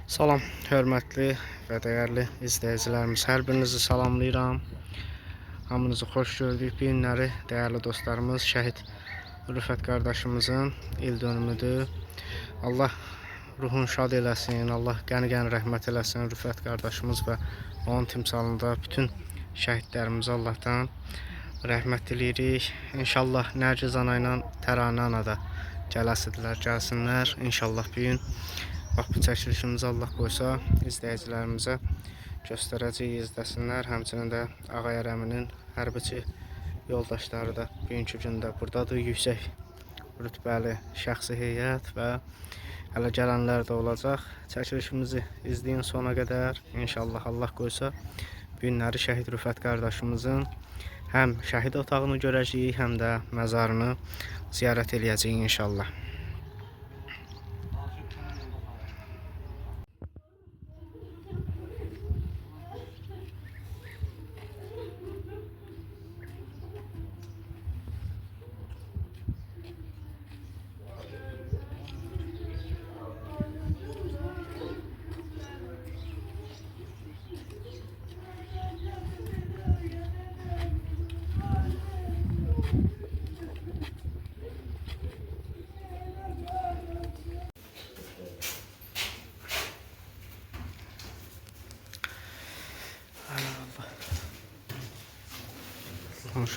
Salam, hörmətli və dəyərli izləyicilərimiz. Hər birinizi salamlayıram. Hamınızı xoş gördük. Bu günləri dəyərli dostlarımız, şəhid Rüfət qardaşımızın il dönümüdür. Allah ruhunu şad eləsin, Allah qəni-qəni rəhmət eləsin Rüfət qardaşımız və onun timsalında bütün şəhidlərimizə Allahdan rəhmət diləyirik. İnşallah Nərgiz ana ilə Təranə ana da gəlsinlər. İnşallah bu gün bax bu çəkilişimizi Allah qoysa izləyicilərimizə göstərəcəyik, izləsinlər. Həmçinin də Ağayar əminin hərbiçi yoldaşları da bugünkü gündə buradadır. Yüksək rütbəli şəxsi heyət və hələ gələnlər də olacaq. Çəkilişimizi izləyin sona qədər. İnşallah Allah qoysa bu günləri şəhid Rüfət qardaşımızın həm şəhid otağını görəcəyik, həm də məzarını ziyarət eləyəcəyik inşallah.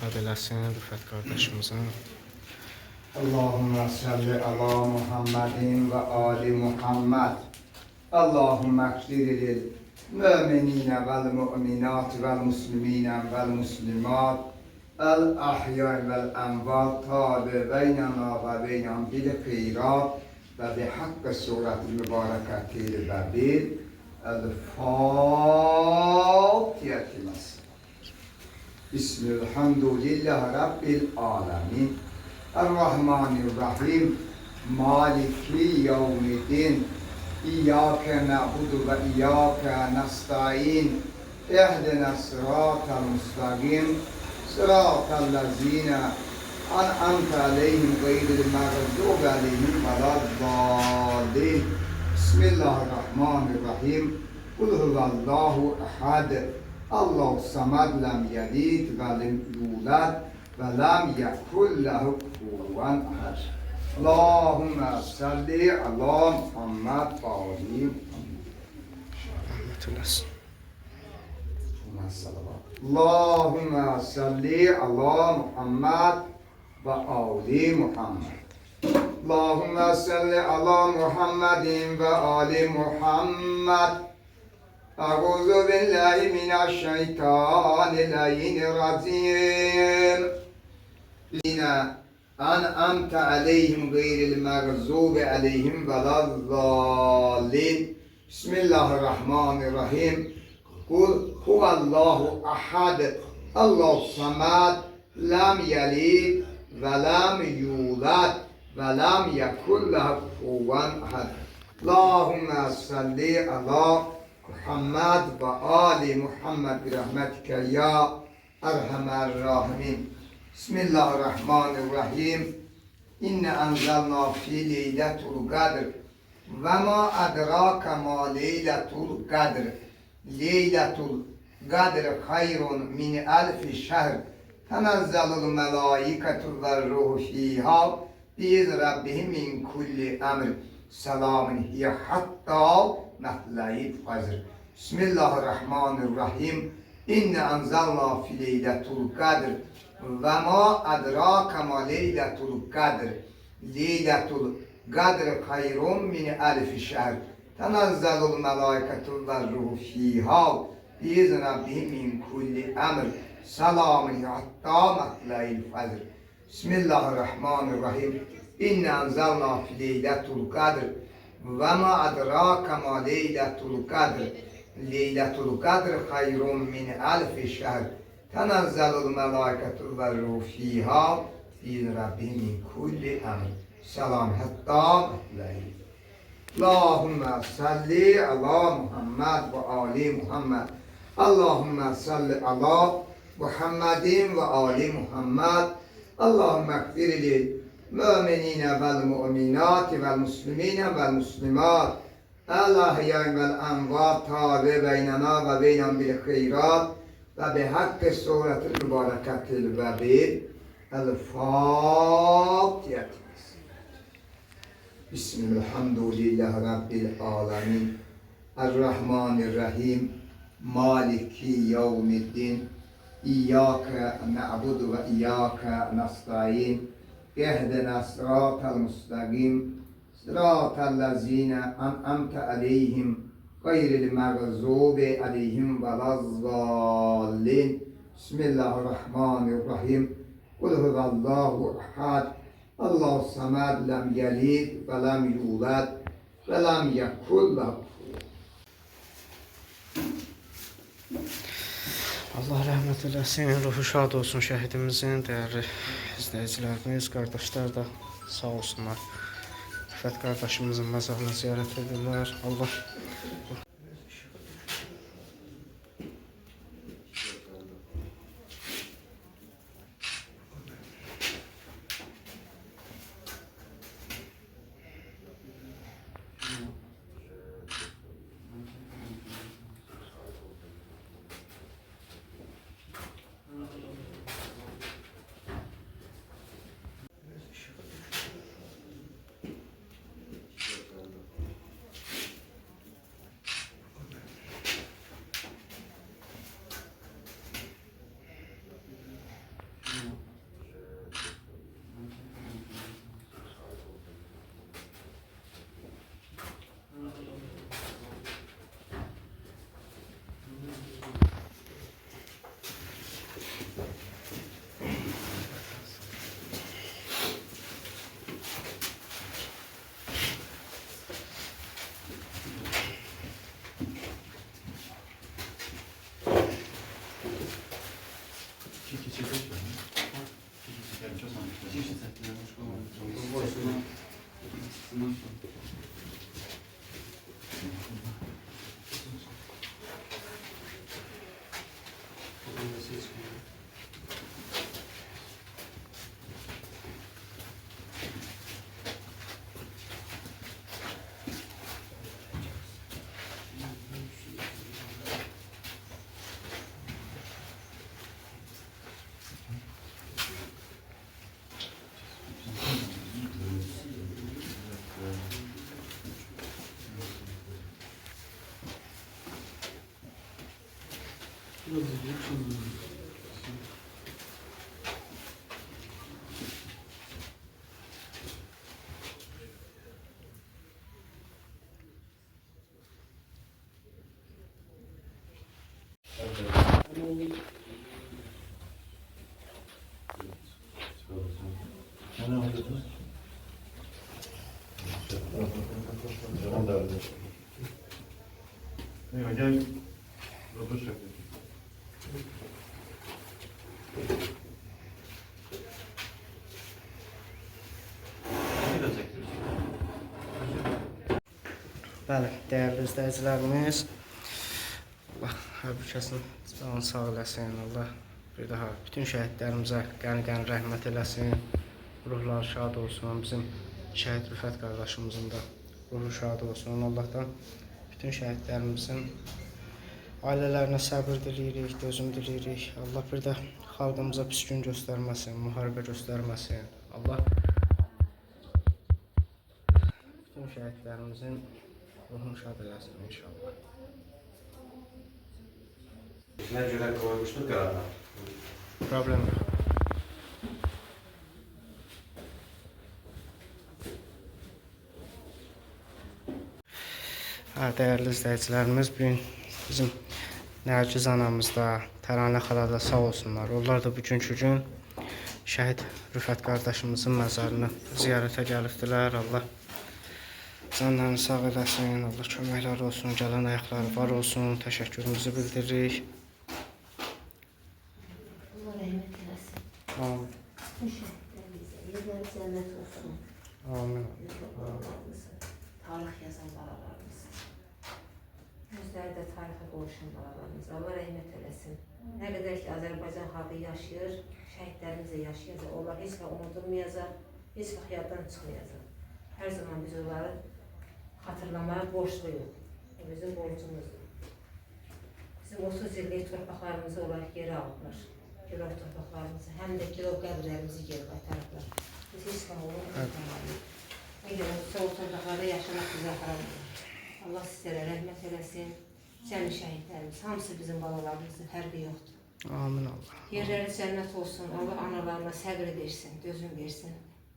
Şad eləsin Rüfət qardaşımızın. Allahümme salli ala Muhammedin ve ali Muhammed. Allahümme ekfiril müminine vel mu'minat vel muslimine vel muslimat el ahya vel envat tabi beynana ve beynan bil khayrat ve bi hakkı sureti mübareketi ve bil el Fatiha'ti. Bismillahirrahmanirrahim. Rabbil alemin. Errahmanirrahim. Maliki yevmiddin. İyyâke na'budu ve iyyâke nestaîn. Ehdina sıratal müstakim. Sıratal lezîne en'amte aleyhim gayril mağdubi aleyhim veleddâllîn. Bismillahirrahmanirrahim. Kul huvallahu ehad. Allahu samad lem yelid ve lem yulad ve lem yekul lehu kufuven ahad. Allahümme salli ala Muhammed ve ali Muhammed. Allahümme salli ala Muhammed ve ali Muhammed. Allahümme salli ala Muhammedin ve ali Muhammed. أعوذ بالله من الشيطان الرجيم. الذين أنعمت عليهم غير المغضوب عليهم ولا الضالين. بسم الله الرحمن الرحيم. قل هو الله أحد الله الصمد لم يلد ولم يولد ولم يكن له كفوا أحد. اللهم صل على Muhammed ve Ali Muhammed bi rahmetike ya erhamer rahimin. Bismillahirrahmanirrahim. İnne enzelna fi leyletul kadr ve ma adraka ma leyletul kadr. Leyletul kadr hayrun min elfi şehr. Tenezzelul melaiketu ve ruhu fiha biz rabbihim min kulli emr. Selamun hiye hatta matla'il fajr. Bismillahirrahmanirrahim. İnne enzelna fi leyletul kadr ve ma adraka ma leyletul kadr. Leyletul kadr hayrun min elfi şehr. Tenezzelul melaiketu ve ruhu fiha biizni rabbihim min kulli emr. Selamun hatta matla'il fajr. Bismillahirrahmanirrahim. İnne enzelna fi leyletul kadr ve ma adraka ma leyletul kadr. Leyletul kadr hayrun min elfi şehr. Tenezzelul melaiketu ve ruhu fiha biizni rabbihim min kulli emr. Selam hatta matla'il. Allahümme salli ala Muhammed ve ali Muhammed. Allahümme salli ala Muhammedin ve ali Muhammed. Allahümme ekfirli müminine vel mu'minati vel muslimine vel muslimat الأحياء والأموات tabi beynena ve beynen bil hayrat ve bihakkı suretil mübareketil vebil el-Fatiha. Bismillahirrahmanirrahim. Rabbil alemin. Errahmanirrahim. Maliki yevmiddin. İyyâke na'budu ve iyyâke nestaîn. İhdina sıratal müstakim. Sıratal lezîne en'amte aleyhim. Gayril mağzubi aleyhim velezzallin. Bismillahirrahmanirrahim. Kul huvallahu ahad. Allahu samad lem yelid ve lem yulad ve lem yekul lahu. Allah rəhmət eləsin, ruhu şad olsun şəhidimizin, dəyərli izləyicilərimiz, qardaşlar da sağ olsunlar. Rüfət qardaşımızın məzarını ziyarət edirlər. Allah Bəli, dəyərli izləyicilərimiz, Allah hər bir kəsin canını sağ eləsin, Allah bir daha bütün şəhidlərimizə qəni-qəni rəhmət eləsin, ruhları şad olsun, bizim şəhid Rüfət qardaşımızın da ruhu şad olsun, Allahdan bütün şəhidlərimizin ailələrinə səbir diləyirik, dözüm diləyirik, Allah bir də xalqımıza pis gün göstərməsin, müharibə göstərməsin, Allah bütün şəhidlərimizin ruhunu şad eləsin inşallah. Ne göre koymuştuk galiba. Problem yox. Dəyərli izləyicilərimiz, bugün bizim Nərgiz anamız da, Təranə xala da sağ olsunlar. Onlar da bugünkü gün şəhid Rüfət qardaşımızın məzarını ziyarətə gəlibdilər. Allah canlarını sağ eləsin, Allah köməkləri olsun, gələn ayaqları var olsun, təşəkkürümüzü bildiririk. Allah rəhmət eləsin. Amin. Bütün şəhidlərimizə yerləri cənnət olsun. Amin. Tarix yazan qaralarımız. Özləri də tarixə qovuşan qaralarımız. Allah rəhmət eləsin. Nə qədər ki Azərbaycan xalqı yaşayır, şəhidlərimiz də yaşayacaq. Onlar heç vaxt unudulmayacaq, heç vaxt yaddan çıxmayacaq. Hər zaman biz onları xatırlamaya borçluyuq. Bu bizim borcumuzdur. Bizim 30 illik torpaqlarımızı onlar geri aldılar. Girov torpaqlarımızı, həm də girov qəbirlərimizi geri qaytardılar. Biz heç vaxt onu unutmamalıyıq. Nə gəlirsə o torpaqlarda yaşamaq bizə haramdır. Allah sizlərə rəhmət eləsin. Cəmi şəhidlərimiz, hamısı bizim balalarımızdır, fərqi yoxdur. Amin Allah. Yerləri cənnət olsun, Allah analarına səbr versin, dözüm versin.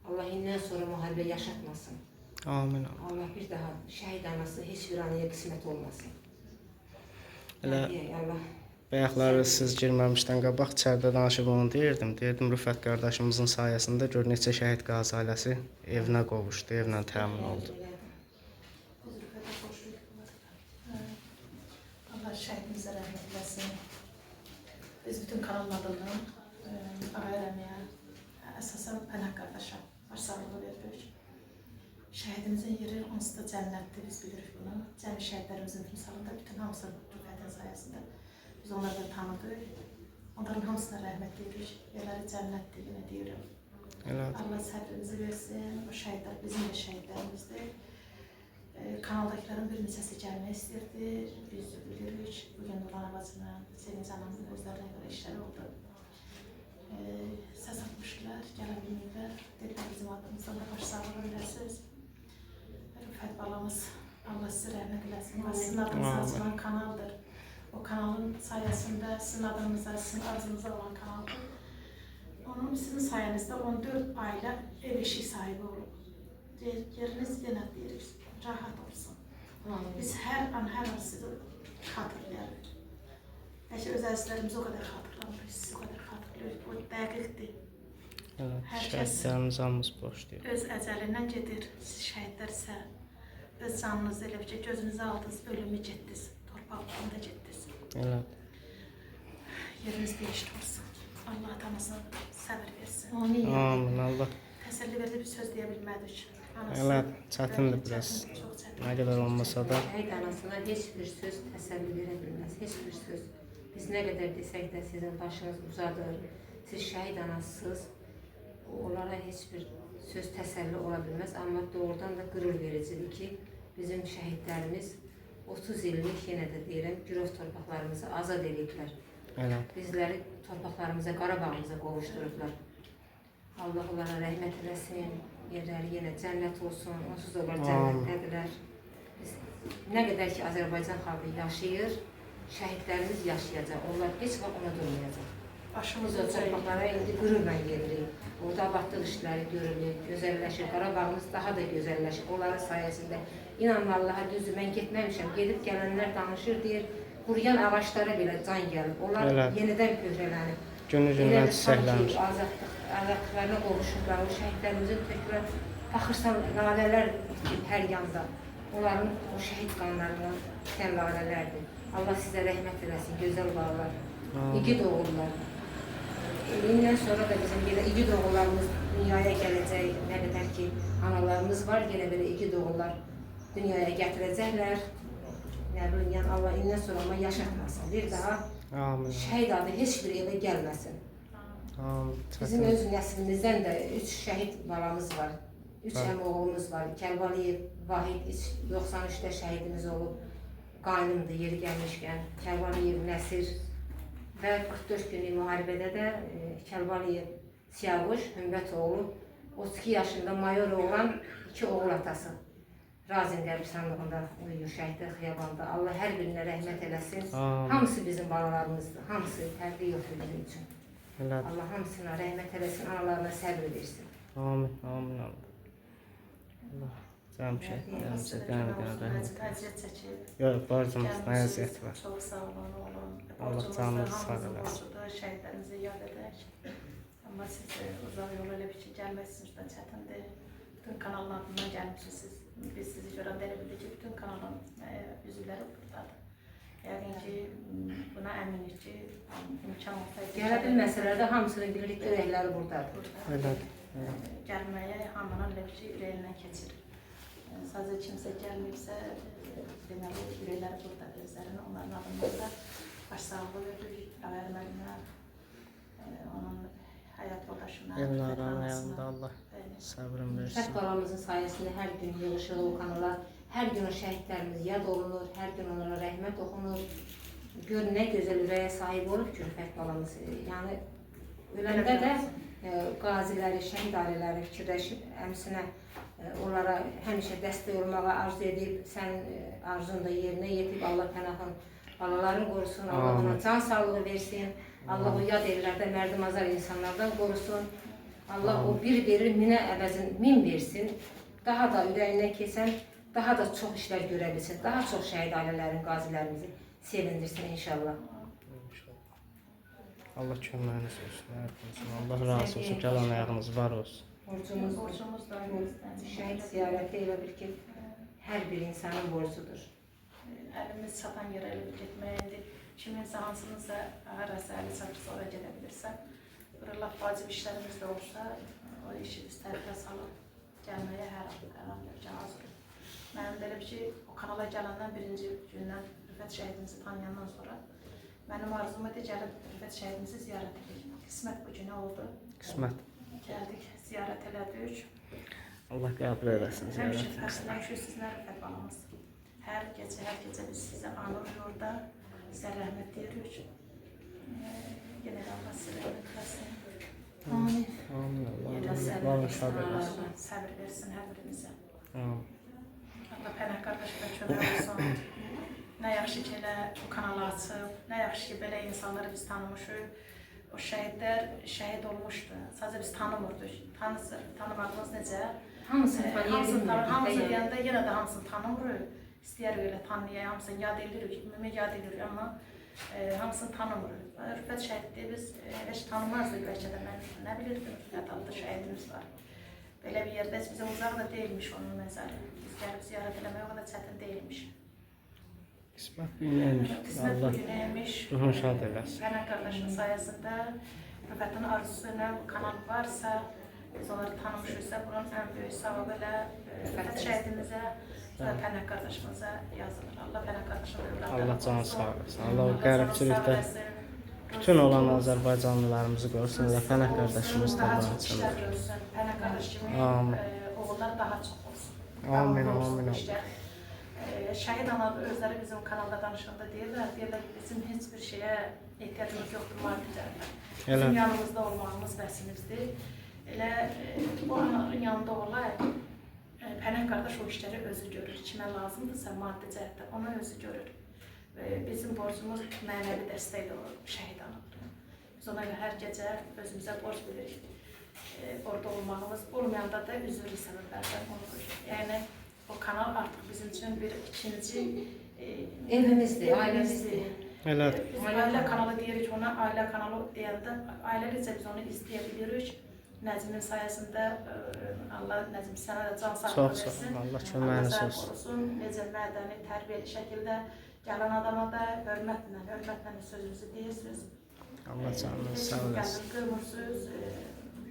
Allah indən sonra müharibə yaşatmasın. Amin Allah. Allah bir daha şəhid anası heç bir anaya qismət olmasın. Elə Allah. bayaqları siz girməmişdən qabaq içəridə danışıb onu deyirdim. Deyirdim Rüfət qardaşımızın sayəsində gör neçə şəhid qazi ailəsi evinə qovuşdu, evlə təmin oldu. Biz Rüfətə xoşluq. Allah şəhidimizə rəhmət eləsin. Biz bütün kanallarından Ağayərəmiyə, əsasən Pənah qardaşa başsağlığı veririk. Şəhidimizin yeri onsuz da cənnətdir, biz bilirik bunu. Cəmi şəhidlərimizin timsalında bütün hamısı Rüfətin sayəsində. Biz onları da tanıdıq. Onların hamısına rəhmət deyirik. Yerləri cənnətdir, yenə deyirəm. Allah səbrimizi versin. O şəhidlər bizim də şəhidlərimizdir. Kanaldakilərin bir neçəsi gəlmək istəyirdi. Biz bilirik. Bugün Nurhan Abacına, Sevinç anamın özlərinə görə işlər oldu. Səs atmışlar, gələ bilməyiblər. Dedilər bizim adımızdan da başsağlığı verəsiniz. Rüfət balamız, Allah sizə rəhmət eləsin. Sizin adınıza açılan kanaldır. O kanalın sayəsində sizin adınıza, sizin arzunuzda olan kanaldır. Onun sizin sayənizdə 14 ailə ev eşik sahibi olub. Yeriniz yenə deyirik, rahat olsun. Biz hər an sizi xatırlayarıq. Bəlkə öz əzizlərimizi o qədər xatırlamırıq, sizi o qədər xatırlayırıq. Bu dəqiqdir. Hər kəs Şəhidlərimiz hamımız borcluyuq. öz əcəlindən gedir. Siz şəhidlər isə öz canınızı elə bir ki, gözünüzü aldınız, ölümü getdiniz, torpaqlarında getdiniz. Yeriniz değişdi olsun. Allah atamızın səbir versin. Amin Allah. Təsəlli verdi bir söz deyə bilmədik. Elə çətindir biraz. Çox çətin. Nə qədər olmasa da. Şəhid anasına heç bir söz təsəlli verə bilməz, heç bir söz. Biz nə qədər desək də sizin başınız uzadır, siz şəhid anasısınız, onlara heç bir söz təsəlli ola bilməz. Amma doğrudan da qürur vericidir ki, bizim şəhidlərimiz 30 illik, yenə də deyirəm, girov torpaqlarımızı azad ediblər. Bizləri torpaqlarımıza, Qarabağımıza qovuşdurublar. Allah onlara rəhmət eləsin, yerləri yenə cənnət olsun, onsuz onlar cənnətdədirlər. Biz nə qədər ki Azərbaycan xalqı yaşayır, şəhidlərimiz yaşayacaq, onlar heç vaxt unudulmayacaq. Biz o torpaqlara indi qürurla gedirik. Orada abadlıq işləri görülür, gözəlləşir, Qarabağımız daha da gözəlləşir. Onların sayəsində inanın Allaha düzdür, mən getməmişəm, gedib gələnlər danışır, deyir, quruyan ağaçlara belə can gəlib, onlar yenidən pöhrələnib. Günü-gündən çiçəklənir. Azadlıqlarına qovuşurlar, o şəhidlərimizin tökülən, baxırsan, lalələr bitib hər yanda. Onların o şəhid qanlarından bitən lalələrdir. Allah sizə rəhmət eləsin, gözəl bağlar, igid oğullar. İndən sonra da bizim belə igid oğullarımız dünyaya gələcək, nə qədər ki, analarımız var, yenə belə igid oğullar dünyaya gətirəcəklər. Nə bilim, yəni Allah indən sonra ama yaşatmasın, bir daha şəhid adı heç bir evə gəlməsin. Bizim öz nəslimizdən də 3 şəhid balamız var, 3 həm oğlumuz var. Kəlbaliyev Vahid 93-də şəhidimiz olub, qaynımdır yeri gəlmişkən. Kəlbaliyev Nəsir və 44 günlük müharibədə də Kəlbaliyev Siyavuş Hümbət-oğlu 32 yaşında mayor oğlan 2 oğul atası. Razin qəbirstanlığında uyuyur şəhidlər xiyabanda. Allah hər birinə rəhmət eləsin. Hamısı bizim balalarımızdır, hamısı fərqi yoxdur bizim üçün. Allah hamısına rəhmət eləsin, analarına səbr versin. Amin, amin Allah. Allah cəm şəhidlərimizə qəm-qəm rəhmət eləsin. Yox, borcumuzda əziyyət var. Çox sağ olun, oğlum. Allah canınızı sağ eləsin. Şəhidlərimizi yad edək. Amma siz uzaq yol elə bir ki, gəlməsiniz də çətindir. Bütün kanallarından gəlmişsiniz. Biz sizi görən də elə bildik ki, bütün kanalın üzvləri buradadır. Yəqin ki, buna əminik ki, imkan olsaydı... Gələ bilməsələr də hamısının bilirik ürəkləri buradadır. Gəlməyə hamının elə bir ki, ürəyindən keçirir. Sadəcə kimsə gəlməyibsə, deməli, ürəkləri buradadır özlərinin. Onların adından da başsağlığı veririk, Ağayərəmə, onun həyat yoldaşına, Elnaranın yanında Allah səbrin versin. Rüfət balamızın sayəsində hər gün yığışır o kanala, Hər gün o şəhidlərimiz yad olunur, hər gün onlara rəhmət oxunur. Gör nə gözəl ürəyə sahib olub ki, Rüfət balamız. Yəni öləndə də qaziləri, şəhid ailələri fikirləşib əmsinə onlara həmişə dəstək olmağa arzu edib, sənin arzun da yerinə yetib, Allah pənahın balalarını qorusun, Allah ona can sağlığı versin, Allah o yad ellərdə mərdimazar insanlardan qorusun, Allah o bir verir, minə əvəzin min versin, daha da ürəyinə keçən, daha da çox işlər görə bilsin, daha çox şəhid ailələrin, qazilərimizi sevindirsin inşallah. Allah köməyiniz olsun, Allah razı olsun, gələn ayağınız var olsun. Borcumuz da şəhid ziyarəti elə bil ki, hər bir insanın borcudur. Əlimiz çatan yerə elə bir getməyəndi. Kiminsə hansınızsa harasa əli çatırsa ora gedə bilirsə, böyle laf vacib işlərimiz də olsa, o işi biz tərəfə salıb gəlməyə hər an hazırıq. Mənim belə bir ki, o kanala gələndən birinci gündən Rüfət şəhidimizi tanıyandan sonra mənim arzum idi gəlib Rüfət şəhidimizi ziyarət edik. Qismət bu günə oldu. Qismət. Gəldik, ziyarət elədik. Allah qəbul eləsin ziyarətinizi. Həmişə sizlə Rüfət balamız. Hər gecə biz sizə anırıq orada, sizə rəhmət deyirik. Yenə də Allah sizə rəhmət versin. Amin. Allah Səbir versin hər birimizə. Amin. Allah Pənah qardaşına kömək olsun. Nə yaxşı ki elə bu kanalı açıb, nə yaxşı ki belə insanları biz tanımışıq. O şəhidlər şəhid olmuşdu. Sadəcə biz tanımırdıq. Tanımağımız necə? Hamısını tanıyabilirik. Hamısını deyəndə yenə də hamısını tanımırıq. İstəyərik elə tanıyaq, hamısını yad edirik, ümumi yad edirik, amma hamısını tanımırıq. Rüfət şəhiddir, biz heç tanımazdıq bəlkə də, mən nə bilirdim, Rüfət adlı şəhidimiz var. Belə bir yerdə bizə uzaq da deyilmiş onun məzarı. Biz gəlib ziyarət eləmək o qədər çətin deyilmiş. Qismət bu günəymiş. Qismət bu günəymiş. Ruhun şad eləsin. Pənah qardaşın sayəsində Rüfətin arzusu ilə bu kanal varsa, biz onları tanımışıqsa, bunun ən böyük savabı elə Rüfət şəhidimizə və Pənah qardaşımıza yazılır. Allah Pənah qardaşımıza övladlarını Allah canı qorusun. sağ olsun. Allah o qəribçilikdə bütün olan Azərbaycanlılarımızı qorusun və Pənah qardaşımız da daha var çox işlər görsün. Pənah qardaş kimi Amin. oğullar daha çox olsun. Amin, Daha olsun amin, işlər. Şəhid analar özləri bizim kanalda danışanda deyirlər ki, bizim heç bir şeyə ehtiyacımız yoxdur maddi cəhətdən. Bizim yanımızda olmağımız bəsimizdir. Elə o anaların yanında olay, Pənah qardaş o işləri özü görür. Kimə lazımdırsa maddi cəhətdə onu özü görür. Bizim borcumuz mənəvi dəstəkdir o şəhid analar. Biz ona görə hər gecə özümüzə borc bilirik. Orada olmağımız, olmayanda da üzürlü səbəblərdən olur. Yəni, o kanal artıq bizim üçün bir ikinci evimizdir, ailəmizdir. Elədir. Biz ailə kanalı deyirik ona, ailə kanalı deyəndə ailəlicə biz onu izləyə bilirik. Nəcimin sayəsində Allah Nəcim sənə də can sağlığı versin. Allah köməyiniz olsun. Necə mədəni, tərbiyəli şəkildə gələn adama da hörmətlə sözünüzü deyirsiniz. Allah canınızı sağ olasın. Qırmırsınız.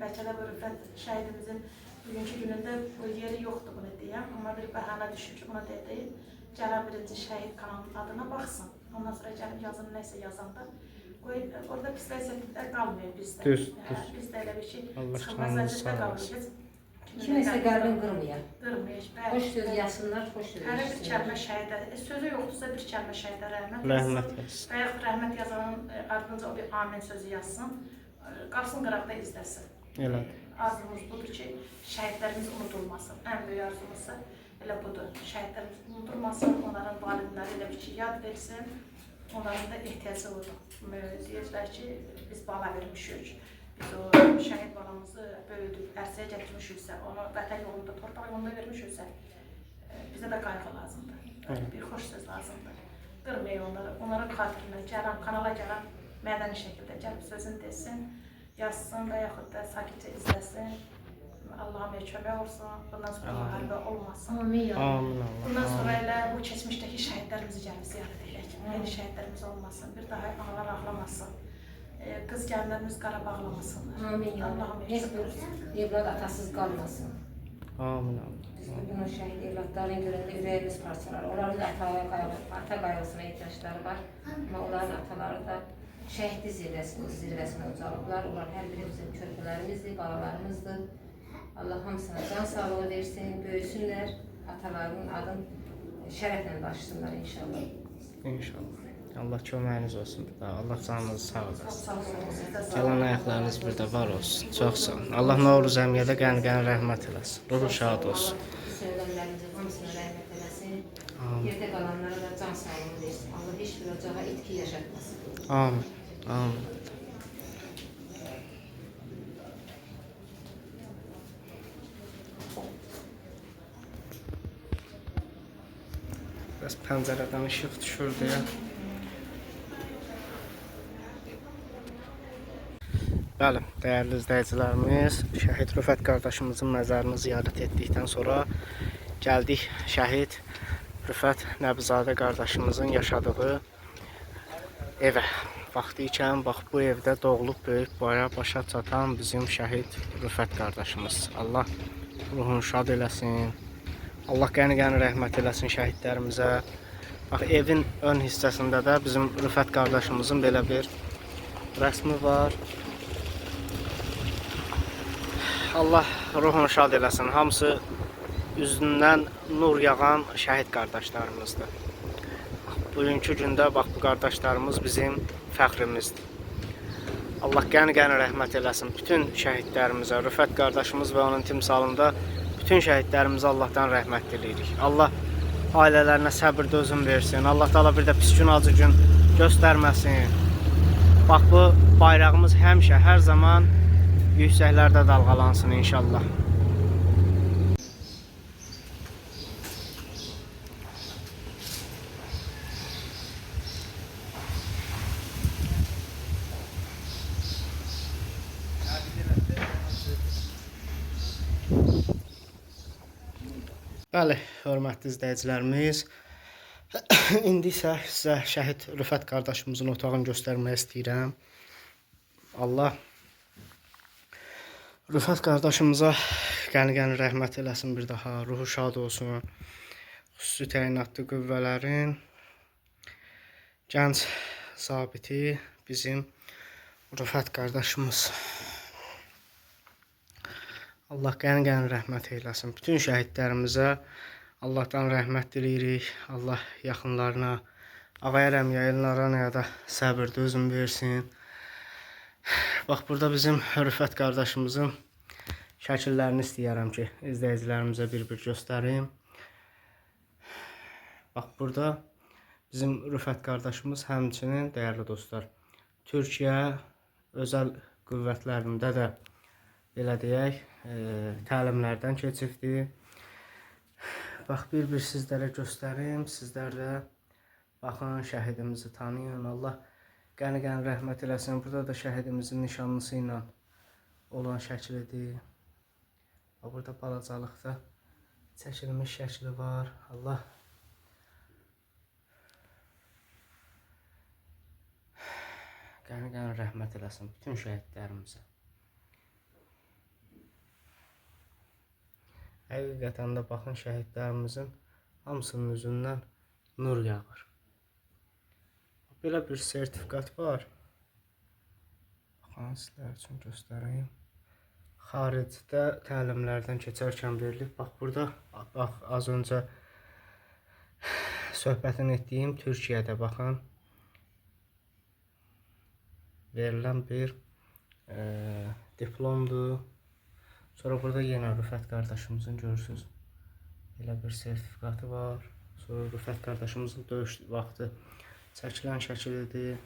Bəlkə də bu Rüfət şəhidimizin bugünkü günündə bu yeri yoxdur bunu deyəm, amma bir bəhanə düşür ki, buna deyək, gələn birinci şəhid kanalının adına baxsın. Ondan sonra gəlib yazını nəsə yazanda, orada pis vəziyyətdə qalmıyor bizdə. Düz. Biz də elə bir şey, Allah çıxmaz canınızı vəziyyətdə sağ olsun. qalmıyor. Kiməsə qəlbin qırmıyor. Qırmıyor. Xoş söz yazsınlar, xoş söz Hər bir yazsınlar. kəlmə şəhidə, sözü yoxdursa bir kəlmə şəhidə rəhmət Rəhmət versin. və yaxud rəhmət yazanın ardınca o bir amin sözü yazsın, qalsın qıraqda izləsin. Elədir. Arzumuz budur ki, şəhidlərimiz unudulmasın. Ən böyük arzumuzsa elə budur. Şəhidlərimiz unudulmasın, onların valideynləri elə bir ki, yad versin, onların da ehtiyacı olur. Deyirlər ki, biz bala vermişik. Biz o şəhid balamızı böyüdük, ərsəyə gətirmişiksə, onu vətən yolunda, torpaq yolunda vermişiksə, bizə də qayğı lazımdır. Bir xoş söz lazımdır. Qırmayın onları, onların xatirinə gələn, kanala gələn mədəni şəkildə gəlib sözünü desin, yazsın və yaxud da sakitcə izləsin. Allah'a kömək olsun, bundan sonra müharibə olmasın. Amin ya. Amin Allah. Bundan sonra elə bu keçmişdəki şəhidlərimizi gəlib ziyarət edək. Yeni şəhidlərimiz olmasın, bir daha analar ağlamasın. Qız gələnlərimiz qara bağlamasınlar. Amin ya. Allah'a Heç kömək olsun. bir evlad atasız qalmasın. Amin Allah. Biz bugün o şəhid evladların görəndə ürəyimiz parçalar. Onların da ata qayğısına ehtiyacları var. Amma onların ataları da şəhidli zirvəsinə ucalıblar. Onlar hər biri bizim körpələrimizdir, balalarımızdır. Allah hamısına can sağlığı versin, böyüsünlər, atalarının adın şərəflə daşısınlar inşallah. İnşallah. Allah köməyiniz olsun. Allah canınızı sağ olasın. Sağ olun. Siz də sağ Qalan olun. ayaqlarınız burada var olsun. Çox sağ olun. Allah Novruz əmiyə qəni-qəni rəhmət eləsin. Ruhu şad olsun. Söylənlərimizin hamısına rəhmət eləsin. Amin. Yerdə qalanlara da can sağlığı versin. Allah heç bir ocağa itki yaşatmasın. Amin. Amin. Biraz pəncərədən işıq düşür deyə. Bəli, dəyərli izləyicilərimiz, şəhid Rüfət qardaşımızın məzarını ziyarət etdikdən sonra gəldik şəhid Rüfət Nəbizadə qardaşımızın yaşadığı evə. Vaxtı ikən, bax bu evdə doğulub böyük boya başa çatan bizim şəhid Rüfət qardaşımız. Allah ruhunu şad eləsin. Allah qəni-qəni rəhmət eləsin şəhidlərimizə. Bax, evin ön hissəsində də bizim Rüfət qardaşımızın belə bir rəsmi var. Allah ruhunu şad eləsin. Hamısı üzündən nur yağan şəhid qardaşlarımızdır. Bugünkü gündə bax, bu qardaşlarımız bizim fəxrimizdir. Allah qəni-qəni rəhmət eləsin bütün şəhidlərimizə. Rüfət qardaşımız və onun timsalında bütün şəhidlərimizə Allahdan rəhmət diləyirik. Allah ailələrinə səbir dözüm versin. Allah Taala bir də pis gün, acı gün göstərməsin. Bax, bu bayrağımız həmişə, hər zaman yüksəklərdə dalğalansın inşallah. Bəli, hörmətli izləyicilərimiz, indi isə sizə şəhid Rüfət qardaşımızın otağını göstərmək istəyirəm. Allah Rüfət qardaşımıza qəni-qəni rəhmət eləsin bir daha, ruhu şad olsun. Xüsusi təyinatlı qüvvələrin gənc zabiti bizim Rüfət qardaşımız. Allah qəni-qəni rəhmət eyləsin. Bütün şəhidlərimizə Allahdan rəhmət diləyirik. Allah yaxınlarına, Ağayar əmiyə, Elnaranaya da səbir dözüm versin. Bax, burada bizim Rüfət qardaşımızın şəkillərini istəyərəm ki, izləyicilərimizə bir-bir göstərim. Bax, burada bizim Rüfət qardaşımız həmçinin, dəyərli dostlar, Türkiyə özəl qüvvətlərində də belə deyək, təlimlərdən keçibdi. Bax, bir-bir sizlərə göstərim. Sizlər də baxın, şəhidimizi tanıyın. Allah qəni-qəni rəhmət eləsin. Burada da şəhidimizin nişanlısı ilə olan şəklidir. Burada balacalıqda çəkilmiş şəkli var. Allah qəni-qəni rəhmət eləsin bütün şəhidlərimizə. Həqiqətən də baxın, şəhidlərimizin hamısının üzündən nur yağır. Belə bir sertifikat var. Baxın, sizlər üçün göstəreyim. Xaricdə təlimlərdən keçərkən verilib. Bax, burada bax, az öncə söhbətini etdiyim Türkiyədə baxın verilən bir diplomdur. Sonra burada yenə Rüfət qardaşımızın görürsünüz belə bir sertifikatı var. Sonra Rüfət qardaşımızın döyüş vaxtı çəkilən şəkilidir.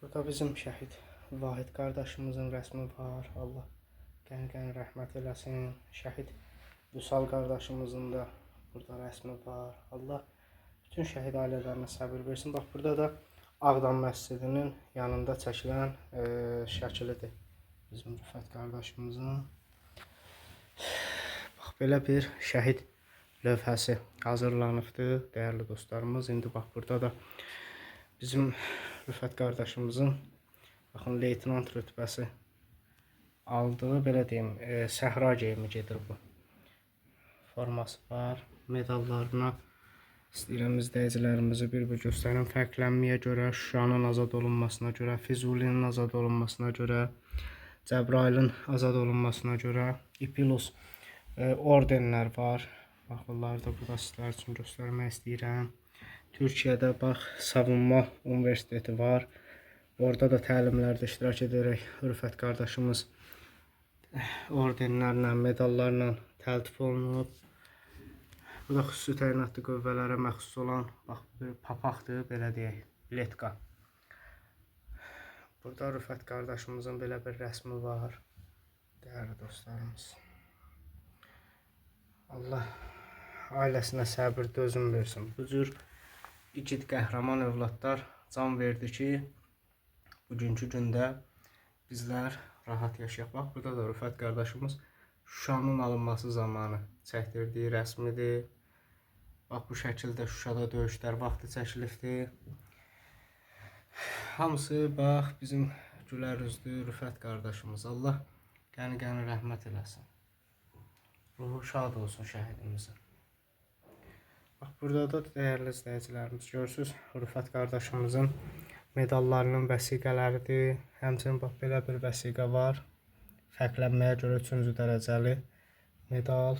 Burada bizim şəhid Vahid qardaşımızın rəsmi var. Allah qəni-qəni rəhmət eləsin. Şəhid Vüsal qardaşımızın da burada rəsmi var. Allah bütün şəhid ailələrinə səbir versin. Bax, burada da Ağdam məscidinin yanında çəkilən şəkilidir bizim Rüfət qardaşımızın. Bax, belə bir şəhid lövhəsi hazırlanıbdır, dəyərli dostlarımız. İndi bax, burada da bizim Rüfət qardaşımızın baxın, leytenant rütbəsi aldığı, belə deyim, səhra geyimi gedir bu. Forması var, medallarına İstəyirəm izləyicilərimizi bir göstərim. Fərqlənməyə görə, Şuşanın azad olunmasına görə, Füzulinin azad olunmasına görə, Cəbrayılın azad olunmasına görə İPILOS ordenlər var. Bax, bunları da burada sizlər üçün göstərmək istəyirəm. Türkiyədə bax, Savunma Universiteti var. Orada da təlimlərdə iştirak edərək Rüfət qardaşımız ordenlərlə, medallarla təltif olunub. Bu da xüsusi təyinatlı qüvvələrə məxsus olan, bax, bir papaqdır, belə deyək, biletka. Burada Rüfət qardaşımızın belə bir rəsmi var, dəyərli dostlarımız. Allah ailəsinə səbir, dözüm versin. Bu cür igid qəhrəman övladlar can verdi ki, bugünkü gündə bizlər rahat yaşayaq. Bax, burada da Rüfət qardaşımız Şuşanın alınması zamanı çəkdirdiyi rəsmidir. Bax, bu şəkildə Şuşada döyüşlər vaxtı çəkilibdir. Hamısı, bax, bizim gülər üzlü Rüfət qardaşımız. Allah qəni-qəni rəhmət eləsin. Ruhu şad olsun şəhidimizin. Bax, burada da dəyərli izləyicilərimiz görürsünüz, Rüfət qardaşımızın medallarının vəsiqələridir. Həmçinin bax, belə bir vəsiqə var. Fərqlənməyə görə 3-cü dərəcəli medal.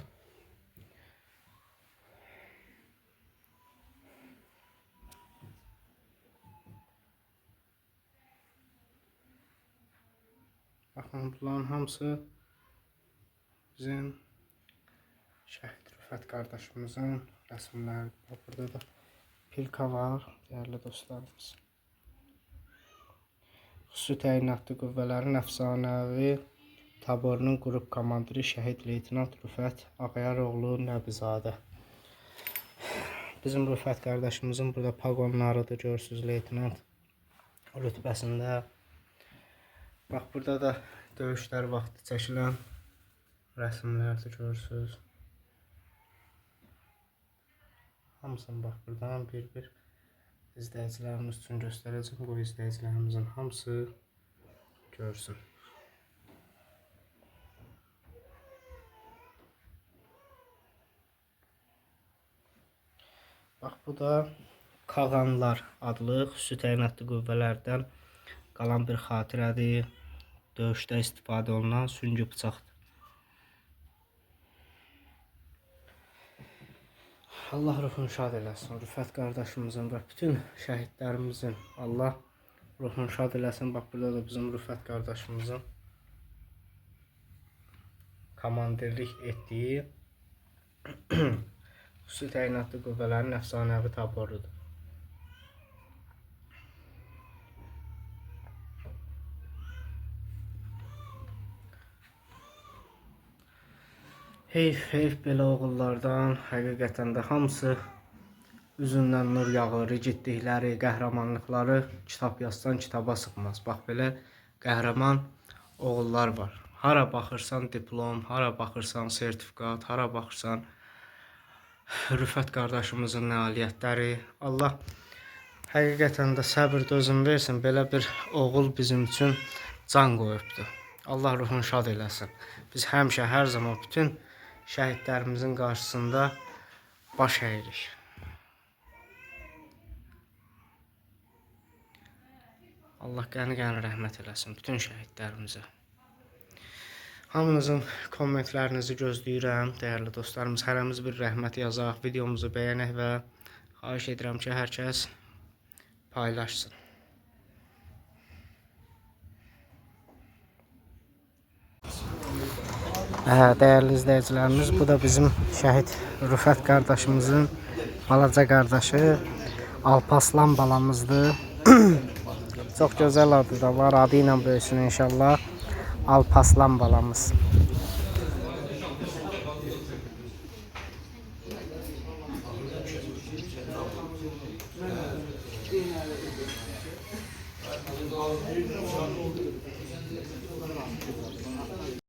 Baxın, bunların hamısı bizim şəhid Rüfət qardaşımızın rəsmləri. Burada da pilka var, dəyərli dostlarımız. Xüsusi təyinatlı qüvvələrin əfsanəvi taborunun qrup komandiri şəhid leytenant Rüfət Ağayaroğlu Nəbizadə. Bizim Rüfət qardaşımızın burada paqonlarıdır, görürsünüz, leytenant rütbəsində. Bax, burada da döyüşlər vaxtı çəkilən rəsmlərdir, görürsünüz. Hamısını bax, buradan bir-bir izləyicilərimiz üçün göstərəcəm. Bu izləyicilərimizin hamısı görsün. Bax, bu da Kağanlar adlı xüsusi təyinatlı qüvvələrdən qalan bir xatirədir. Döyüşdə istifadə olunan süngü bıçaqdır. Allah ruhunu şad eləsin. Rüfət qardaşımızın və bütün şəhidlərimizin Allah ruhunu şad eləsin. Bax, burada da bizim Rüfət qardaşımızın komandirlik etdiyi xüsusi təyinatlı qüvvələrin əfsanəvi taborudur. Heyf belə oğullardan, həqiqətən də hamısı üzündən nur yağır, igidlikləri, qəhrəmanlıqları kitab yazsan kitaba sıxmaz. Bax, belə qəhrəman oğullar var. Hara baxırsan diplom, hara baxırsan sertifikat, hara baxırsan Rüfət qardaşımızın nailiyyətləri. Allah həqiqətən də səbir dözüm versin. Belə bir oğul bizim üçün can qoyubdur. Allah ruhunu şad eləsin. Biz həmişə, hər zaman bütün şəhidlərimizin qarşısında baş əyirik. Allah qəni-qəni rəhmət eləsin bütün şəhidlərimizə. Hamınızın kommentlərinizi gözləyirəm, dəyərli dostlarımız. Hərəmiz bir rəhmət yazaq, videomuzu bəyənək və xahiş edirəm ki, hər kəs paylaşsın. Dəyərli izləyicilərimiz, bu da bizim şəhid Rüfət qardaşımızın balaca qardaşı Alpaslan balamızdır. Çox gözəl adı da var, adı ilə böyüsün inşallah. Alpaslan balamız.